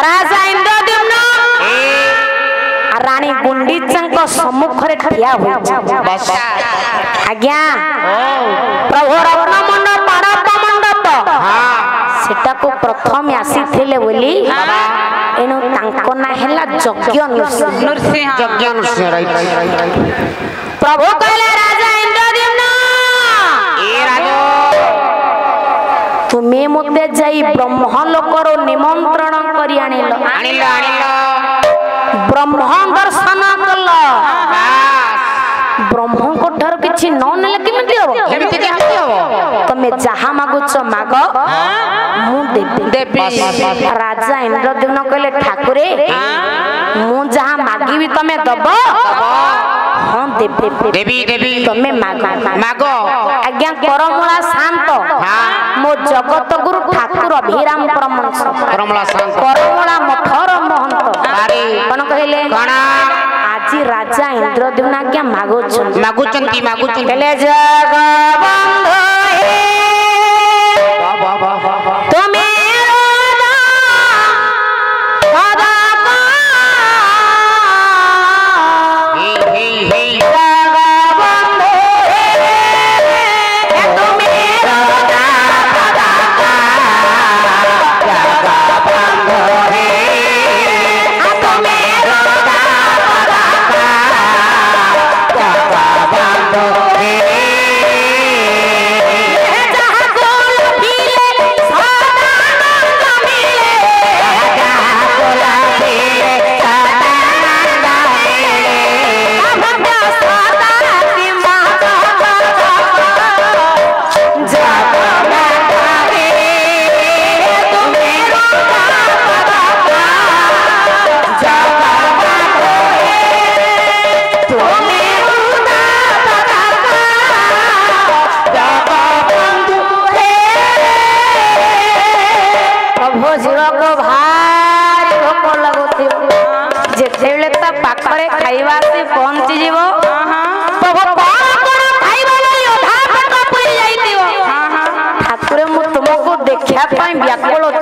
राजा इंद्रद्युम्न रानी गुंडीचा सम्मुखरे ठिया हुई आज्ञा प्रभु रत्नमंड पाड़प मंडप सेटा को प्रथम आसी थिले बोली एनु तांको ना हैला यज्ञ नृसिंह राइट प्रभु कहले राजा इंद्रद्युम्न ए राजो तुमे मते जाई ब्रह्मलोकर निमंत्रण करी आनिल ब्रह्म दर्शन कल ब्रह्म को ठर किछि न नेले केमिति हो तमे जहा मागुछ माग मु देबी राजा इंद्रद्युम्न कहले ठाकुरे मु जहा मागिबी तमे दबो हां देबी देबी तमे माग आज्ञा करमला शांत मो जगत गुरु ठाकुर अभिराम परमहंस करमला शांत करमला मठर महंत कोन कहले आज राजा इंद्रद्युम्न आज्ञा मागुचंती कहले जगबंधु हे तुमे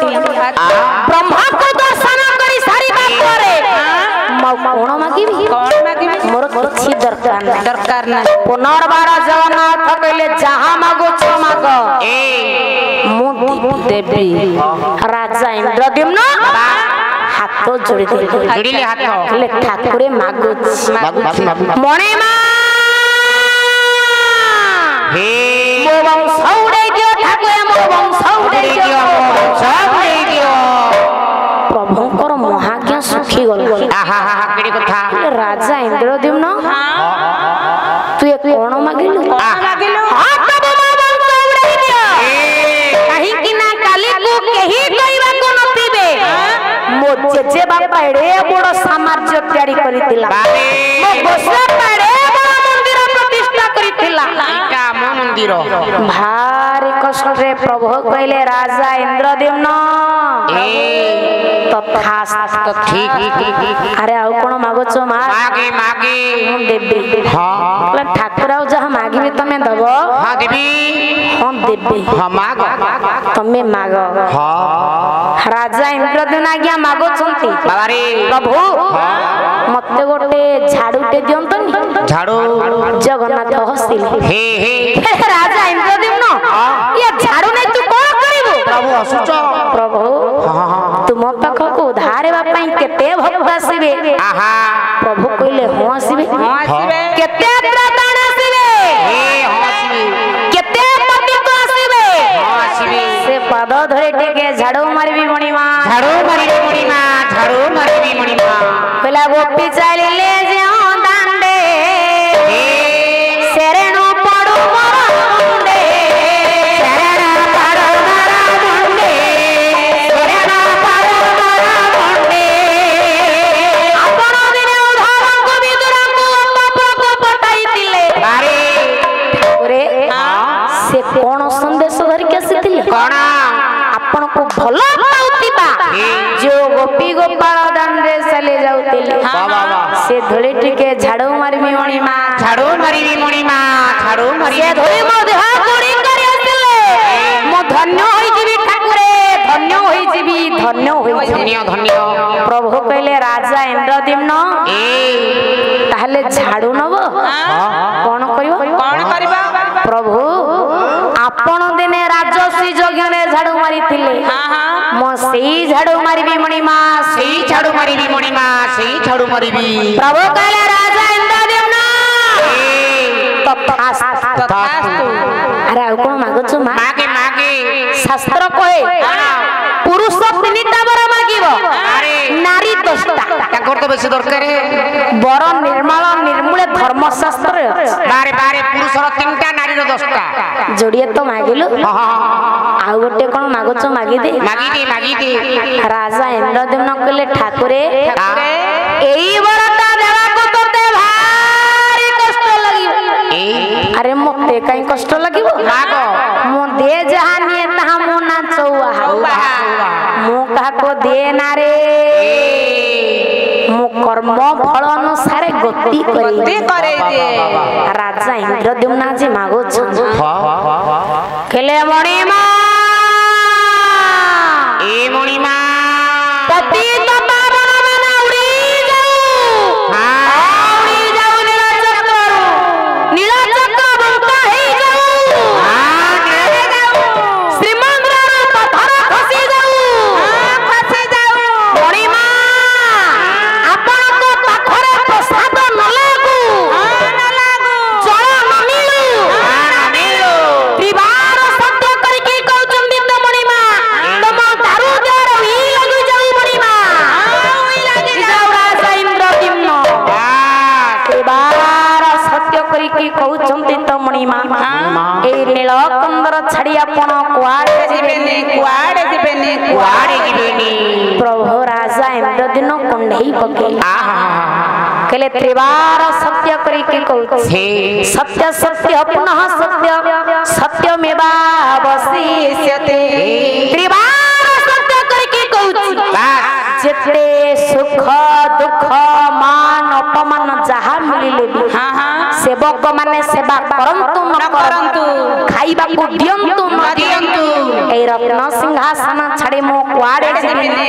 ब्रह्मा को दर्शन करी सारी मोर किछि दरकार ना पुनर्बार जगन्नाथ कहले जहां मागो छ माग मु देबी राजा इंद्रद्युम्न हाथ जोड़िले हाथ कहले ठाकुरे मागो मणे मा हे मो वंश उड़ै दियो ठाकुरे मो वंश उड़ै दियो प्रभुकर महाज्ञा सुखी गल केडी कथा राजा इंद्रद्युम्न तू एक कोण मागिलु हां तब मो वंश उड़ै दियो कहि कि ना काली को केही कहिबा को नथिबे मो जेजे बापा एडे बड़ सामर्थ्य तयारी करितिला मो गोसा पाडे बड़ मंदिर प्रतिष्ठा करितिला इटा मो मंदिर भारी कष्ट रे प्रभु कहले राजा इंद्रद्युम्न तथास्तु ठीक अरे आउ कोन मागोचो मागे हम देबी हां ठाकुर आउ जहा मागिबे तमे दबो हां देबी हम देबी हां माग तमे माग हां राजा इंद्रद्युम्न आज्ञा मागोचंती बाबा रे प्रभु मते गोटे झाड़ूटे दियंतनी झाड़ू जगन्नाथ हसिले हे राजा इंद्रद्युम्न ये झाड़ू नै तू कोन करिवो प्रभु असुच प्रभु तुम पाख को उधारे बापई केते भक्त आसीबे आहा प्रभु कहले हो आसीबे केते प्रदान आसीबे हो आसीबे केते पति को आसीबे हो आसीबे से पद धरे टेके झाड़ू मारबी मणिमा झाड़ू मारबी मणिमा कहला गोपी चालिले जे दांडे शरणु पडु मोर मुंडे शरण पडु मोर मुंडे शरण पडु मोर मुंडे आपण दिने उधार को विदुर को प्रभु पटाई दिले अरे ठाकुरे से कोन संदेश धरि के आसीथिले कोन आपण को भलो पाउतिबा जो गोपी गोपाल दांडे चले जाउतिले से धुली टिके झाड़ू मारबी मणिमा झाड़ू मारबी मणिमा झाड़ू मारी से धुली मो देह गुडी करी आसिले मो धन्य होई जीवी ठाकुरे धन्य होई जीवी धन्य होई धन्य धन्य प्रभु कहले राजा इंद्रद्युम्न ताहले झाड़ू नब कौन करिबो प्रभु आपण दिने राजसी यज्ञ ने झाड़ू मारी थिले मो सेई झाड़ू मारिबी मणिमा सेई झाड़ू मारिबी मणिमा सेई झाड़ू मारिबी प्रभु कहले राजा इंद्रद्युम्न तथास्तु अरे आ कोन मागछु मागे मागे शास्त्र कहे पुरुष तीनिटा बर मागिबो नारी 10टा ताकर तो बेसी दरकार बर निर्मल निर्मूले धर्मशास्त्र बारे बारे पुरुष रो 3टा नारी रो 10टा जोड़िए तो मागिलु आ गोटे कोन मागछु मागी दे राजा इंद्रद्युम्न कहले ठाकुरे एई बरटा देवा को तोते भारी कष्ट लागिबो अरे मते काई कष्ट लागिबो मागो मो दे जहानी तहा मो ना चौआ मो कहा को दे ना रे मो कर्म फल अनुसार गति करे दे राजा इंद्रद्युम्न जी मागो केले मणिमा ए मणिमा पति तो पावन मना उड़ी जाऊ नीलाचक्र बंका हे जाऊ श्रीमंद्र पत्थर खसी जाऊ मणिमा आपण को पाखरे प्रसाद न लागू जल न मिलू त्रिवार सत्य करके कहउचंदी त मणिमा तम दारू द्वार ही लगु जाऊ मणिमा जाऊ राजा इंद्रद्युम्न त्रिवार सत्य करके कहउचंदी त मणिमा ए नीलकंदर छाड़ी आपण कुआडे जिबेनी प्रभु राजा इंद्रद्युम्न कुंडई पके कहले त्रिवार सत्य करके कहउछे सत्य सत्य पुनः सत्य सत्यमेवा अवशिष्यते त्रिवार सत्य करके कहउछी जेते सुख दुख मान अपमान जहा मिलिले भी सेवक माने सेवा करंतु न करंतु खाइबा को दियंतु न दियंतु ए रत्न सिंहासन छाड़ी मो कुआडे जिबिनी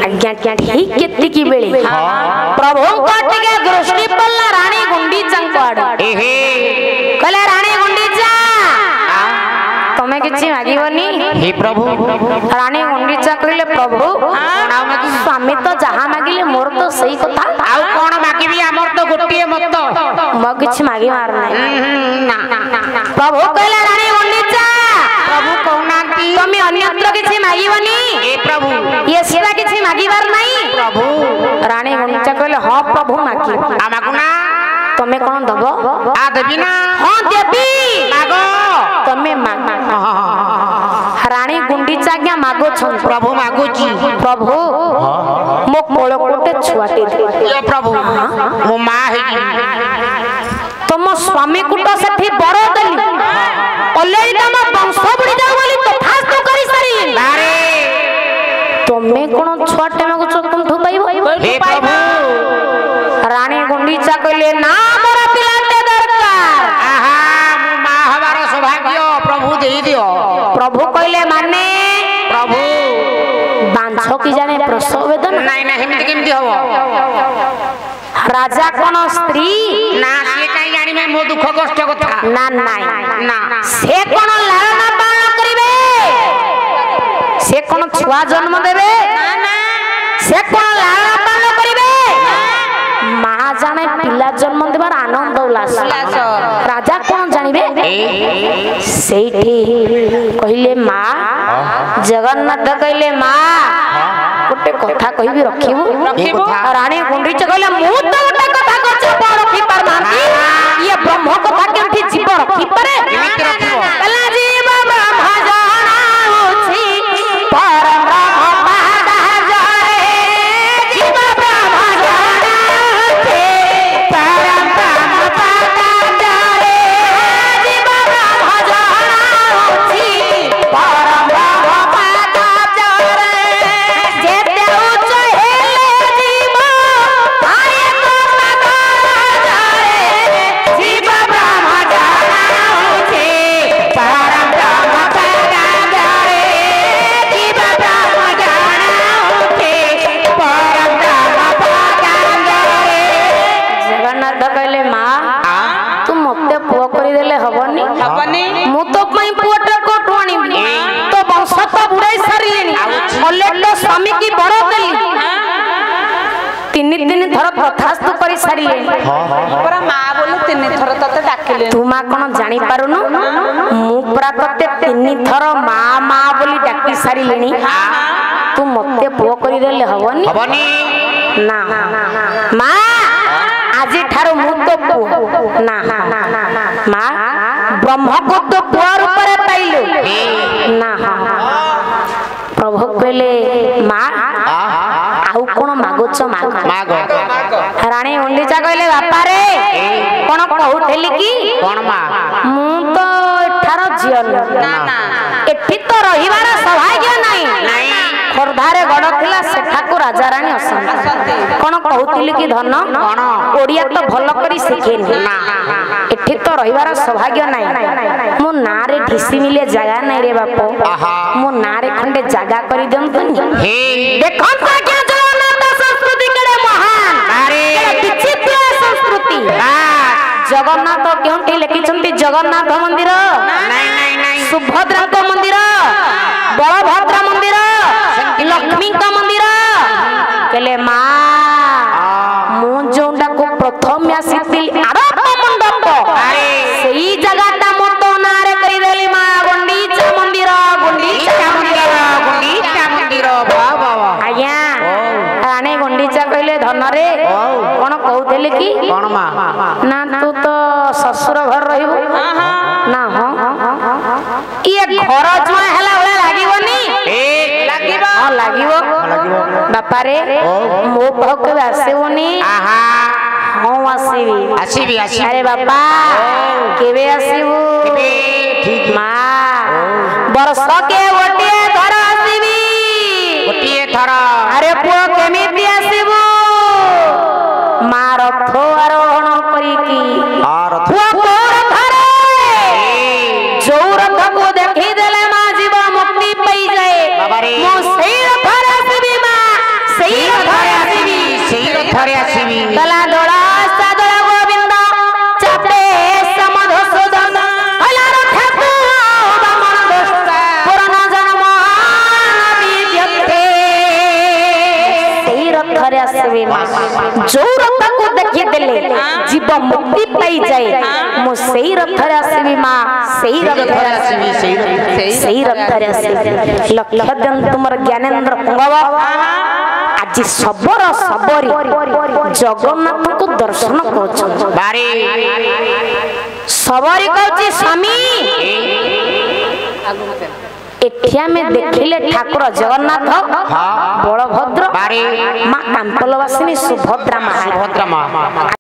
आज्ञा क्या ठीक केति की बेले प्रभु कटिके दृष्टि पल्ला रानी गुंडीचा कुआडे कहले रानी गुंडीचा तमे किछि मागिबनी हे प्रभु रानी गुंडीचा कहले प्रभु स्वामी तो जहा मागिले मोर तो सही कथा आउ कोन मागिबी हमर तो गोटिए मत म किछि मागी मार नै प्रभु कहले रानी गुंडीचा प्रभु कहनांती तमे अन्यत्र किछि मागिबनी हे प्रभु ये सेवा किछि मागिबार नै प्रभु रानी गुंडीचा कहले हां प्रभु मागी आ मागुना तमे कोन दबो आ देबी ना हां देबी मागो तमे माग रानी गुंडीचा आज्ञा मागो छ प्रभु मागुची प्रभु मो कोळ कोटे छुआटे ये प्रभु मो मा हे तम स्वामी कुट सेठी बर देली ऑलरेडी तम वंश बुडी जाऊ बोली तथास्तु करी सारी अरे तमे कोन छुआटे मागो छ तुम ठु पाइबो हे प्रभु रानी गुंडीचा कहले ना मोरा पिलाते दरकार आहा मो मा हमार सौभाग्य प्रभु दे दियो प्रभु कहले माने प्रभु बांझ की जाने प्रसव वेदना नहीं नहीं हिमिति केमति हबो राजा कोन स्त्री ना से काई जानि में मो दुख कष्ट कथा ना नाई ना से कोन लालना पालन करिवे से कोन छुआ जन्म देबे ना ना से कोन लालना पालन करिवे मां जाने पिला जन्म देबार आनंद उल्लास राजा कोन जानिबे सेठी कहिले मां जगन्नाथ कहले मां गोटे कथा कहिबी रखिबो रानी गुंडीच कहले मु तो गोटे कथा कहछ पर रखि पार नांती ये ब्रह्म कथा केमथि जीव रखि पारे कला जीव ब्रह्म जाना होछि पर ब्रह्म पादा जाए जीव ब्रह्म जाना होछि पर ब्रह्म पादा जाए जीव ब्रह्म जाना होछि पर ब्रह्म पादा जाए जेते उच्च हेले जीव आए तो पादा जाए जीव ब्रह्म जाना होछि पर स्वामी की बड़ देली तीन थर तथास्तु करी सारी पूरा मां बोले 3 थर तते डाकिले तू मां कोन जानि पारुनु मु पूरा तते 3 थर मां मां बोली डाकी सारी लेनी तू मते पुओ करी देले हवनी हवनी ना मां आजी ठारो मु तो पुओ ना मां ब्रह्म को तो पुओ रूप रे पाइलो ना प्रभु कहले मां आउ कोन मागोच मागो रानी उंडीचा कहले बापा रे कोन कहउथेली की कोन मा मु तो एठारो जियन ना एठी तो रहिबार सौभाग्य नाही खोरधारे गड़ थिला सेठाको राजा रानी असन कोन कहउथिली की धन कोन ओडिया तो भल करी सिखेनी ना एठी तो रहिबार सौभाग्य नाही मो नारे ढिसी मिले जगह नाही रे बापो मो नारे खंडे जगह करी दंतनी हे देखन तो क्या जगन्नाथ संस्कृति केड़े महान अरे विचित्र संस्कृति जगन्नाथ केउंठी लिखिछंती जगन्नाथ मंदिर नहीं सुभद्रा को मंदिर बलभद्र मंदिर लक्ष्मी का मंदिर केले मां मु जोंडा को प्रथम आसीतिल आरब मंडप सेई जगहटा मो तो नारे करी देली मां गुंडीचा मंदिर वाह वाह आज्ञा रानी गुंडीचा कहले धन रे कोन कहउथेले की कोन मा ना तू तो ससुर घर रहिबो ना ये घर जुआ हला ओला लागिवनी लागिबो हां लागिवो बापा रे मो भक आसेवनी आहा हां आसीबी अरे बापा केबे आसीबो ठीक मां वर्ष के गोटिए घर आसीबी गोटिए थर अरे पुओ केमिति आसीबो मां रथ आरोहण करी की और पुओ कोर धरे जो रथ को देखि देले मां जीव मुक्ति पई जाए मो सही रथ आसीबी मां सही रथ आसीबी कला दोड़ा सादड़ा गोविंद चापे समध सुदन हला रथ को बामन दोस्त पुराना जन्म विद्यते सही रथ आसीबी मां जो रथ को देखि देले जीव मुक्ति पई जाए मो सही रथ आसीबी मां सही रथ आसीबी सही रथ आसीबी लक्ष दिन तुमर ज्ञानेन्द्र पुंगव आज सबरी जगन्नाथ को दर्शन कर बारी सबरी कहछि स्वामी एठिया में देखिले ठाकुर जगन्नाथ बलभद्र बारी मां कांपलवासिनी सुभद्रा सुभद्रा मां